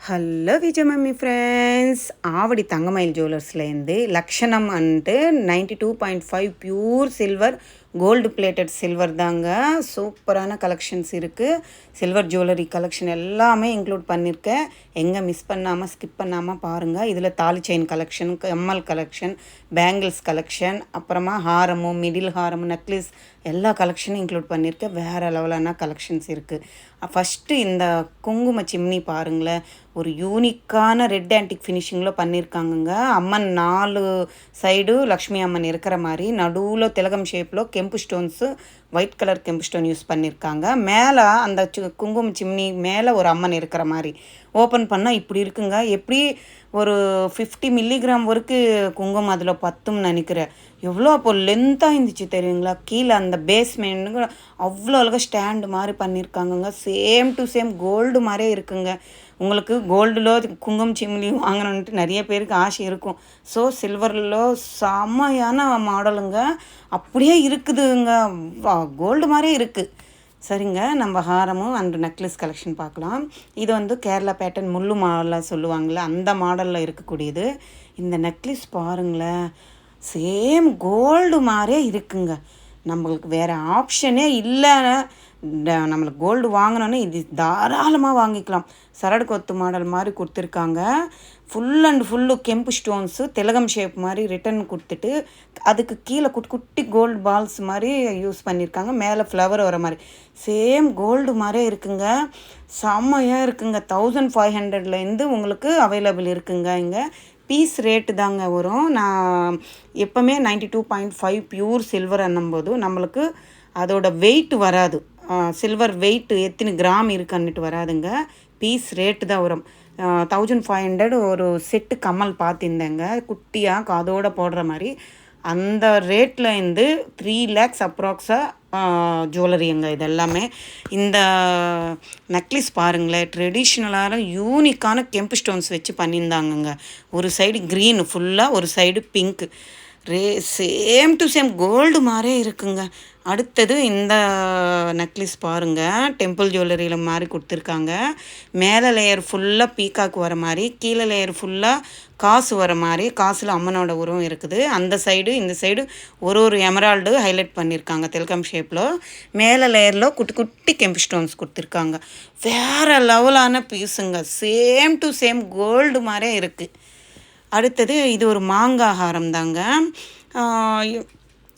Hello Vijaya mummy friends ఆవిడి తంగమైల్ జ్యువెలర్స్லேருந்து லக்ஷணம் and 92.5 pure silver gold plated silver தாங்க. சூப்பரான கலெக்ஷன்ஸ் இருக்குது. சில்வர் ஜுவல்லரி கலெக்ஷன் எல்லாமே இன்க்ளூட் பண்ணியிருக்கேன். எங்கே மிஸ் பண்ணாமல் ஸ்கிப் பண்ணாமல் பாருங்கள். இதில் தாலி செயின் கலெக்ஷன், கம்மல் கலெக்ஷன், பேங்கிள்ஸ் கலெக்ஷன், அப்புறமா ஹாரமும் மிடில் ஹாரம், நெக்லஸ் எல்லா கலெக்ஷனும் இன்க்ளூட் பண்ணியிருக்கேன். வேறு லெவலான கலெக்ஷன்ஸ் இருக்குது. ஃபஸ்ட்டு இந்த குங்கும சிம்னி பாருங்களேன். ஒரு யூனிக்கான ரெட் ஆன்டிக் ஃபினிஷிங்கில் பண்ணியிருக்காங்கங்க. அம்மன் 4 சைடு லக்ஷ்மி அம்மன் இருக்கிற மாதிரி நடுவில் திலகம் ஷேப்பில் கெம்பு ஸ்டோன்ஸு ஒயிட் கலர் கெம்பு ஸ்டோன் யூஸ் பண்ணியிருக்காங்க. மேலே அந்த குங்கும சிம்னி மேலே ஒரு அம்மன் இருக்கிற மாதிரி ஓப்பன் பண்ணால் இப்படி இருக்குங்க. எப்படி ஒரு 50 மில்லிகிராம் வரைக்கும் குங்குமம் அதில் பத்தும்னு நினைக்கிறேன். எவ்வளோ அப்போ லென்த்தாக இருந்துச்சு தெரியுங்களா. கீழே அந்த பேஸ்மெண்ட்டுங்க அவ்வளோ அழகாக ஸ்டாண்டு மாதிரி பண்ணியிருக்காங்கங்க. சேம் டு சேம் கோல்டு மாதிரியே இருக்குங்க. உங்களுக்கு கோல்டில் குங்குமம் சிம்னி வாங்கணுன்ட்டு நிறைய பேருக்கு ஆசை இருக்கும். ஸோ சில்வரில் செம்மையான மாடலுங்க. அப்படியே இருக்குதுங்க. கோல்டு மாதிரியே இருக்குது. சரிங்க, நம்ம ஹாரமும் அண்ட் நெக்லஸ் கலெக்ஷன் பார்க்கலாம். இது வந்து கேரளா பேட்டர்ன் முள்ளு மாடலில் சொல்லுவாங்கள்ல, அந்த மாடலில் இருக்கக்கூடியது. இந்த நெக்லஸ் பாருங்களேன், சேம் கோல்டு மாதிரியே இருக்குங்க. நம்மளுக்கு வேறு ஆப்ஷனே இல்லை. நம்மளுக்கு கோல்டு வாங்கினோன்னே இது தாராளமாக வாங்கிக்கலாம். சரடு கொத்து மாடல் மாதிரி கொடுத்துருக்காங்க. ஃபுல் அண்ட் ஃபுல்லு கெம்பு ஸ்டோன்ஸு திலகம் ஷேப் மாதிரி ரிட்டன் கொடுத்துட்டு அதுக்கு கீழே குட்டி குட்டி கோல்டு பால்ஸ் மாதிரி யூஸ் பண்ணியிருக்காங்க. மேலே ஃப்ளவர் வர மாதிரி சேம் கோல்டு மாதிரியே இருக்குங்க. செம்மையாக இருக்குங்க. 1500லேருந்து உங்களுக்கு அவைலபிள் இருக்குங்க. இங்கே பீஸ் ரேட்டு தாங்க வரும். நான் எப்போவுமே 92.5 பியூர் சில்வர் என்னும்போது நம்மளுக்கு அதோட வெயிட் வராது. சில்வர் வெயிட் எத்தனை கிராம் இருக்குன்னுட்டு வராதுங்க. பீஸ் ரேட்டு தான் வரும். 1500 ஒரு செட்டு கம்மல் பார்த்துருந்தேங்க, குட்டியாக காதோடு போடுற மாதிரி. அந்த ரேட்டில் இருந்து 3 lakhs அப்ராக்ஸாக ஜுவல்லரிங்க இது எல்லாமே. இந்த நெக்லஸ் பாருங்களேன், ட்ரெடிஷ்னலான யூனிக்கான கெம்பு ஸ்டோன்ஸ் வச்சு பண்ணியிருந்தாங்கங்க. ஒரு சைடு க்ரீன் ஃபுல்லாக, ஒரு side pink. Same to same gold மாதிரியே இருக்குங்க. அடுத்தது இந்த நெக்லஸ் பாருங்கள், டெம்பிள் ஜுவல்லரியில் மாதிரி கொடுத்துருக்காங்க. மேலே லேயர் ஃபுல்லாக பீக்காக்கு வர மாதிரி, கீழே லேயர் ஃபுல்லாக காசு வர மாதிரி, காசில் அம்மனோட உருவம் இருக்குது. அந்த சைடு இந்த சைடு ஒரு எமரால்டு ஹைலைட் பண்ணியிருக்காங்க திலகம் ஷேப்பில். மேலே லேயரில் குட்டி குட்டி கெம்பு ஸ்டோன்ஸ் கொடுத்துருக்காங்க. வேறு லெவலான பீஸுங்க. சேம் டு சேம் கோல்டு மாதிரியே இருக்குது. அடுத்தது இது ஒரு மாங்காய் ஹாரம் தாங்க.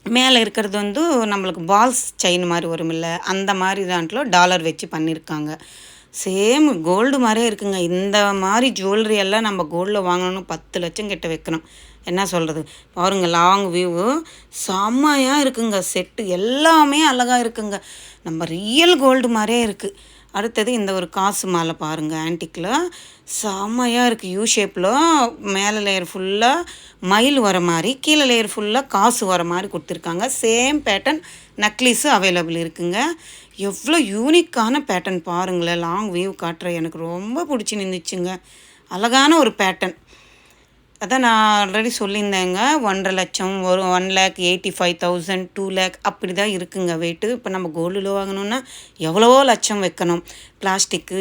மேலே இருக்கிறது வந்து நம்மளுக்கு பால்ஸ் செயின் மாதிரி வரும் இல்லை, அந்த மாதிரி தான்ட்ல டாலர் வச்சு பண்ணியிருக்காங்க. சேம் கோல்டு மாதிரியே இருக்குங்க. இந்த மாதிரி ஜுவல்லரி எல்லாம் நம்ம கோல்டில் வாங்கணும்னு 10 லட்சம் கிட்ட வைக்கணும். என்ன சொல்கிறது பாருங்கள், லாங் வியூவு செம்மையாக இருக்குங்க. செட்டு எல்லாமே அழகாக இருக்குங்க. நம்ம ரியல் கோல்டு மாதிரியே இருக்குது. அடுத்தது இந்த ஒரு காசு மாலை பாருங்கள், ஆன்டிக்கில் செம்மையாக இருக்குது. யூ ஷேப்பில் மேலே லேயர் ஃபுல்லாக மயில் வர மாதிரி, கீழே லேயர் ஃபுல்லாக காசு வர மாதிரி கொடுத்துருக்காங்க. சேம் பேட்டர்ன் நெக்லஸு அவைலபிள் இருக்குங்க. எவ்வளோ யூனிக்கான பேட்டர்ன் பாருங்களேன். லாங் வியூ காட்டுற எனக்கு ரொம்ப பிடிச்சி நின்றுச்சுங்க. அழகான ஒரு பேட்டர்ன். அதான் நான் ஆல்ரெடி சொல்லியிருந்தேங்க. 1.5 லட்சம் ஒரு 1,85,000 2 lakh அப்படி தான் இருக்குங்க வெயிட்டு. இப்போ நம்ம கோல்டில் வாங்கணுன்னா எவ்வளவோ லட்சம் வைக்கணும். பிளாஸ்டிக்கு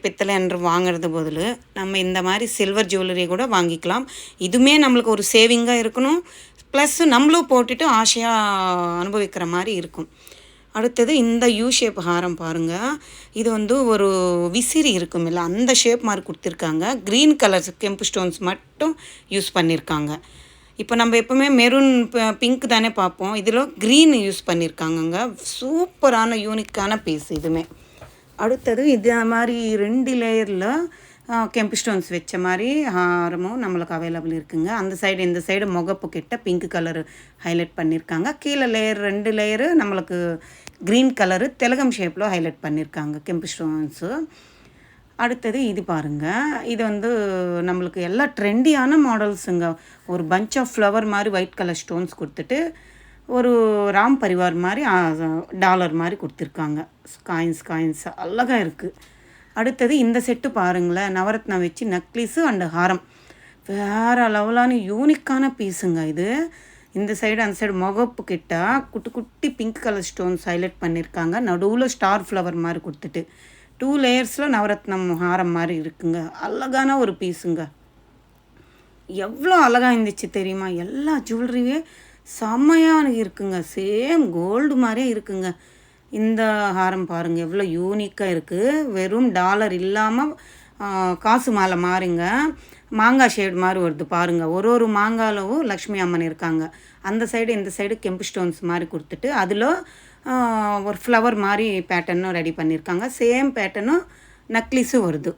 பித்தளை என்று வாங்குறது பதில் நம்ம இந்த மாதிரி சில்வர் ஜுவல்லரி கூட வாங்கிக்கலாம். இதுவுமே நம்மளுக்கு ஒரு சேவிங்காக இருக்கணும், ப்ளஸ் நம்மளும் போட்டுட்டு ஆசையாக அனுபவிக்கிற மாதிரி இருக்கும். அடுத்தது இந்த யூ ஷேப் ஹாரம் பாருங்கள். இது வந்து ஒரு விசிறி இருக்கும் இல்லை, அந்த ஷேப் மாதிரி கொடுத்துருக்காங்க. க்ரீன் கலர் கெம்பு ஸ்டோன்ஸ் மட்டும் யூஸ் பண்ணியிருக்காங்க. இப்போ நம்ம எப்போவுமே மெரூன் பிங்க் தானே பார்ப்போம், இதில் க்ரீன் யூஸ் பண்ணியிருக்காங்கங்க. சூப்பரான யூனிக்கான பீஸ் இதுவுமே. அடுத்தது இது மாதிரி 2 லேயரில் கெம்பு ஸ்டோன்ஸ் வச்ச மாதிரி ஹாரமும் நம்மளுக்கு அவைலபிள் இருக்குங்க. அந்த சைடு இந்த சைடு முகப்பு கிட்ட பிங்க் கலரு ஹைலைட் பண்ணியிருக்காங்க. கீழே லேயர் 2 லேயரு நம்மளுக்கு க்ரீன் கலரு திலகம் ஷேப்பில் ஹைலைட் பண்ணியிருக்காங்க கெம்பு ஸ்டோன்ஸு. அடுத்தது இது பாருங்கள், இது வந்து நம்மளுக்கு எல்லாம் ட்ரெண்டியான மாடல்ஸுங்க. ஒரு பஞ்ச் ஆஃப் ஃப்ளவர் மாதிரி ஒயிட் கலர் ஸ்டோன்ஸ் கொடுத்துட்டு ஒரு ராம் பரிவார் மாதிரி டாலர் மாதிரி கொடுத்துருக்காங்க. காயின்ஸ் அழகாக இருக்குது. அடுத்தது இந்த செட்டு பாருங்களேன், நவரத்னம் வச்சு நெக்லஸு அண்டு ஹாரம். வேறு லெவலான யூனிக்கான பீஸுங்க இது. இந்த சைடு அந்த சைடு முகப்பு கிட்ட குட்டி குட்டி பிங்க் கலர் ஸ்டோன்ஸ் ஹைலைட் பண்ணியிருக்காங்க. நடுவில் ஸ்டார் ஃப்ளவர் மாதிரி கொடுத்துட்டு 2 லேயர்ஸில் நவரத்னம் ஹாரம் மாதிரி இருக்குங்க. அழகான ஒரு பீஸுங்க. எவ்வளோ அழகாக இருந்துச்சு தெரியுமா? எல்லா ஜுவல்லரியே செம்மையாக இருக்குங்க. சேம் கோல்டு மாதிரியே இருக்குங்க. இந்த ஹாரம் பாருங்கள் எவ்வளோ யூனிக்காக இருக்குது. வெறும் டாலர் இல்லாமல் காசு மாலை மாறுங்க. மாங்காய் ஷேட் மாதிரி வருது பாருங்கள். ஒரு மாங்காயிலும் லக்ஷ்மி அம்மன் இருக்காங்க. அந்த சைடு இந்த சைடு கெம்பு ஸ்டோன்ஸ் மாதிரி கொடுத்துட்டு அதில் ஒரு ஃப்ளவர் மாதிரி பேட்டர்னும் ரெடி பண்ணியிருக்காங்க. சேம் பேட்டர்னும் நக்லிஸும் வருது.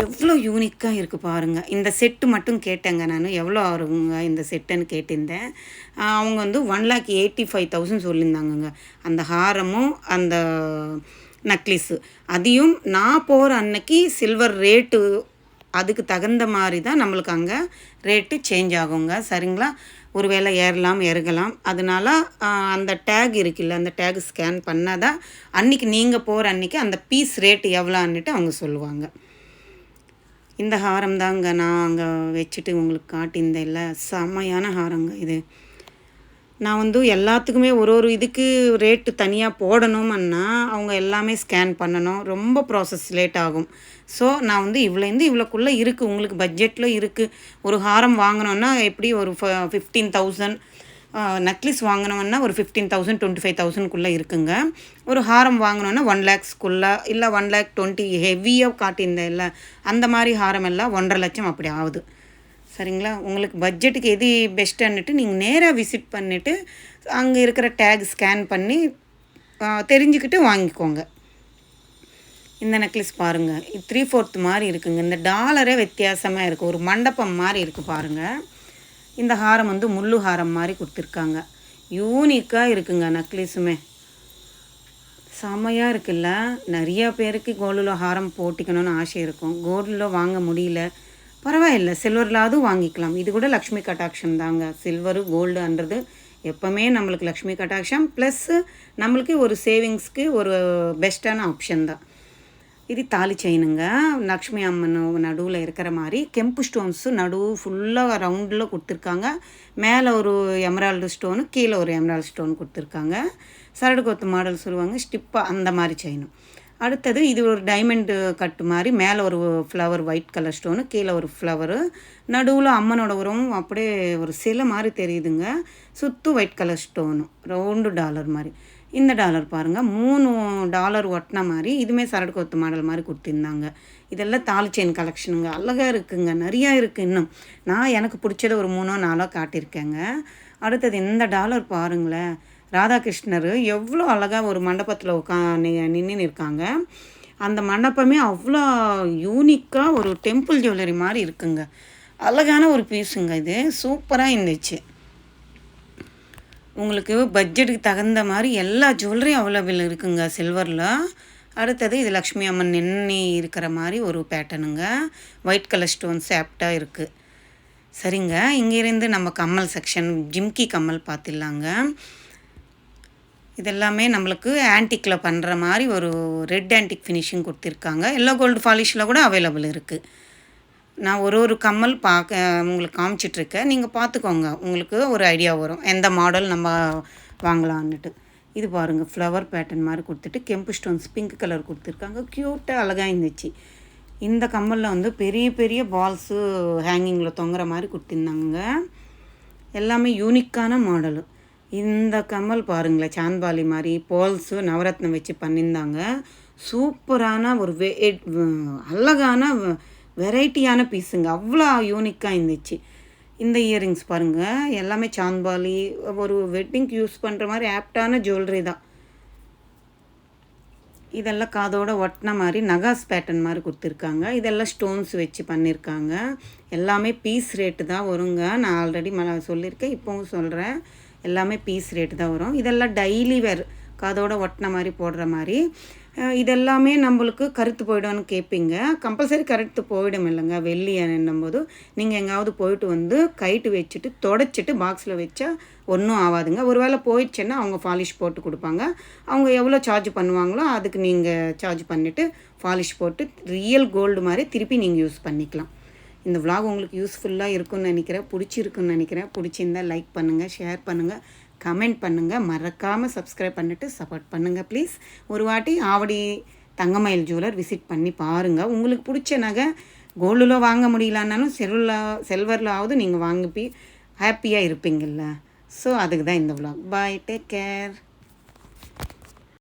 எவ்வளோ யூனிக்காக இருக்குது பாருங்கள். இந்த செட்டு மட்டும் கேட்டேங்க நான், எவ்வளோ வருங்க இந்த செட்டுன்னு கேட்டிருந்தேன். அவங்க வந்து 1,85,000 சொல்லியிருந்தாங்கங்க. அந்த ஹாரமும் அந்த நக்லிஸு. அதையும் நான் போகிற அன்னைக்கு சில்வர் ரேட்டு அதுக்கு தகுந்த மாதிரி தான் நம்மளுக்கு அங்கே ரேட்டு சேஞ்ச் ஆகுங்க. சரிங்களா? ஒரு வேளை ஏறலாம் இறங்கலாம். அதனால அந்த டேக் இருக்குல்ல, அந்த டேக் ஸ்கேன் பண்ணால் தான் அன்றைக்கி நீங்கள் போகிற அன்றைக்கி அந்த பீஸ் ரேட்டு எவ்வளோன்னுட்டு அவங்க சொல்லுவாங்க. இந்த ஹாரம் தாங்க நான் அங்கே வச்சுட்டு உங்களுக்கு காட்டியிருந்தேன் இல்லை, செம்மையான ஹாரங்க இது. நான் வந்து எல்லாத்துக்குமே ஒரு இதுக்கு ரேட்டு தனியாக போடணும்னா அவங்க எல்லாமே ஸ்கேன் பண்ணணும். ரொம்ப ப்ராசஸ் லேட் ஆகும். ஸோ நான் வந்து இவ்வளோந்து இவ்வளோக்குள்ளே இருக்குது, உங்களுக்கு பட்ஜெட்டில் இருக்குது. ஒரு ஹாரம் வாங்கினோன்னா எப்படி ஒரு 15,000, நெக்லஸ் வாங்கினோன்னா ஒரு 15,000 25,000க்குள்ளே இருக்குங்க. ஒரு ஹாரம் வாங்கினோன்னா 1 lakhsக்குள்ளே இல்லை 1,20,000 ஹெவியாக காட்டியிருந்தேன் இல்லை, அந்த மாதிரி ஹாரம் எல்லாம் 1.5 லட்சம் அப்படி ஆகுது. சரிங்களா? உங்களுக்கு பட்ஜெட்டுக்கு எது பெஸ்ட்டுன்னுட்டு நீங்கள் நேராக விசிட் பண்ணிவிட்டு அங்கே இருக்கிற டேக் ஸ்கேன் பண்ணி தெரிஞ்சுக்கிட்டு வாங்கிக்கோங்க. இந்த நெக்லஸ் பாருங்கள், இது 3/4 மாதிரி இருக்குங்க. இந்த டாலரே வித்தியாசமாக இருக்குது, ஒரு மண்டபம் மாதிரி இருக்குது பாருங்கள். இந்த ஹாரம் வந்து முள்ளு ஹாரம் மாதிரி கொடுத்துருக்காங்க. யூனிக்காக இருக்குங்க நெக்லஸுமே. செம்மையாக இருக்குல்ல. நிறையா பேருக்கு கோல்டில் ஹாரம் போட்டிக்கணும்னு ஆசை இருக்கும். கோல்டில் வாங்க முடியல, பரவாயில்ல, சில்வர்லாவது வாங்கிக்கலாம். இது கூட லக்ஷ்மி கட்டாட்சம் தாங்க. சில்வரு கோல்டுன்றது எப்போவுமே நம்மளுக்கு லக்ஷ்மி கட்டாட்சம் ப்ளஸ்ஸு நம்மளுக்கு ஒரு சேவிங்ஸ்க்கு ஒரு பெஸ்ட்டான ஆப்ஷன் தான். இது தாலி செயினுங்க. லக்ஷ்மி அம்மன் நடுவில் இருக்கிற மாதிரி கெம்பு ஸ்டோன்ஸு நடுவு ஃபுல்லாக ரவுண்டில் கொடுத்துருக்காங்க. மேலே ஒரு எமரால்டு ஸ்டோனு, கீழே ஒரு எமரால்டு ஸ்டோன் கொடுத்துருக்காங்க. சரடு கொத்து மாடல் சொல்லுவாங்க, ஸ்டிப்பாக அந்த மாதிரி செயினும். அடுத்தது இது ஒரு டைமண்டு கட்டு மாதிரி, மேலே ஒரு ஃப்ளவர் ஒயிட் கலர் ஸ்டோனு, கீழே ஒரு ஃப்ளவரு, நடுவில் அம்மனோட உருவம் அப்படியே ஒரு சிலை மாதிரி தெரியுதுங்க. சுற்றும் white colour stone, round dollar மாதிரி. இந்த டாலர் பாருங்கள், 3 டாலர் ஒட்டின மாதிரி, இதுவுமே சரடு கொத்து மாடல் மாதிரி கொடுத்துருந்தாங்க. இதெல்லாம் தாலி செயின் கலெக்ஷனுங்க. அழகாக இருக்குங்க, நிறையா இருக்குது. இன்னும் நான் எனக்கு பிடிச்சத ஒரு 3-4 காட்டியிருக்கேங்க. அடுத்தது இந்த டாலர் பாருங்களேன், ராதாகிருஷ்ணர் எவ்வளோ அழகாக ஒரு மண்டபத்தில் நின்று இருக்காங்க. அந்த மண்டபமே அவ்வளோ யூனிக்காக ஒரு டெம்பிள் ஜுவல்லரி மாதிரி இருக்குங்க. அழகான ஒரு பீஸுங்க. இது சூப்பராக இருந்துச்சு. உங்களுக்கு பட்ஜெட்டுக்கு தகுந்த மாதிரி எல்லா ஜுவல்லரியும் அவைலபிள் இருக்குங்க சில்வரில். அடுத்தது இது லக்ஷ்மி அம்மன் நின்று இருக்கிற மாதிரி ஒரு பேட்டர்னுங்க. ஒயிட் கலர் ஸ்டோன்ஸ் ஆப்டாக இருக்குது. சரிங்க, இங்கேருந்து நம்ம கம்மல் செக்ஷன், ஜிம்கி கம்மல் பார்த்துடலாங்க. இதெல்லாமே நம்மளுக்கு ஆன்டிக்கில் பண்ணுற மாதிரி ஒரு ரெட் ஆன்டிக் ஃபினிஷிங் கொடுத்துருக்காங்க. எல்லோ கோல்டு ஃபாலிஷில் கூட அவைலபிள் இருக்குது. நான் ஒரு கம்மல் உங்களுக்கு காமிச்சிட்ருக்கேன், நீங்கள் பார்த்துக்கோங்க, உங்களுக்கு ஒரு ஐடியா வரும் எந்த மாடல் நம்ம வாங்கலான்னுட்டு. இது பாருங்கள், ஃப்ளவர் பேட்டர்ன் மாதிரி கொடுத்துட்டு கெம்பு ஸ்டோன்ஸ் பிங்க் கலர் கொடுத்துருக்காங்க. க்யூட்டாக அழகாக இருந்துச்சு. இந்த கம்மலில் வந்து பெரிய பெரிய பால்ஸு ஹேங்கிங்கில் தொங்குற மாதிரி கொடுத்துருந்தாங்க. எல்லாமே யூனிக்கான மாடலு. இந்த கம்மல் பாருங்களேன், சாந்த்பாலி மாதிரி பால்ஸு நவரத்னம் வச்சு பண்ணியிருந்தாங்க. சூப்பரான ஒரு அழகான வெரைட்டியான பீஸுங்க. அவ்வளோ யூனிக்காக இருந்துச்சு. இந்த இயரிங்ஸ் பாருங்கள், எல்லாமே சாந்த்பாலி, ஒரு வெட்டிங்க்கு யூஸ் பண்ணுற மாதிரி ஆப்டான ஜுவல்லரி தான். இதெல்லாம் காதோட ஒட்டின மாதிரி நகாஸ் பேட்டர்ன் மாதிரி கொடுத்துருக்காங்க. இதெல்லாம் ஸ்டோன்ஸ் வச்சு பண்ணியிருக்காங்க. எல்லாமே பீஸ் ரேட்டு தான் வருங்க. நான் ஆல்ரெடி சொல்லியிருக்கேன், இப்போவும் சொல்கிறேன், எல்லாமே பீஸ் ரேட்டு தான் வரும். இதெல்லாம் டெய்லி வேர், காதோட ஒட்டின மாதிரி போடுற மாதிரி. இதெல்லாமே நம்மளுக்கு கருத்து போய்டும்னு கேட்பீங்க. கம்பல்சரி கருத்து போயிடும் இல்லைங்க. வெள்ளி என்னும்போது நீங்கள் எங்கேயாவது போயிட்டு வந்து கைட்டு வச்சுட்டு தொடச்சிட்டு பாக்ஸில் வச்சா ஒன்றும் ஆகாதுங்க. ஒரு வேளை போயிடுச்சுன்னா அவங்க பாலிஷ் போட்டு கொடுப்பாங்க. அவங்க எவ்வளோ சார்ஜ் பண்ணுவாங்களோ அதுக்கு நீங்கள் சார்ஜ் பண்ணிவிட்டு பாலிஷ் போட்டு ரியல் கோல்டு மாதிரி திருப்பி நீங்கள் யூஸ் பண்ணிக்கலாம். இந்த vlog உங்களுக்கு யூஸ்ஃபுல்லாக இருக்குன்னு நினைக்கிறேன், பிடிச்சிருக்குன்னு நினைக்கிறேன். பிடிச்சிருந்தால் லைக் பண்ணுங்கள், ஷேர் பண்ணுங்கள், கமெண்ட் பண்ணுங்கள், மறக்காமல் சப்ஸ்கிரைப் பண்ணிவிட்டு சப்போர்ட் பண்ணுங்கள் ப்ளீஸ். ஒரு வாட்டி ஆவடி தங்கமயில் ஜுவல்லர் விசிட் பண்ணி பாருங்கள். உங்களுக்கு பிடிச்ச நகை கோல்டில் வாங்க முடியலன்னாலும் சில்வரில் நீங்கள் வாங்கி ஹாப்பியாக இருப்பீங்கள்ல. ஸோ அதுக்கு தான் இந்த vlog. பாய், டேக் கேர்.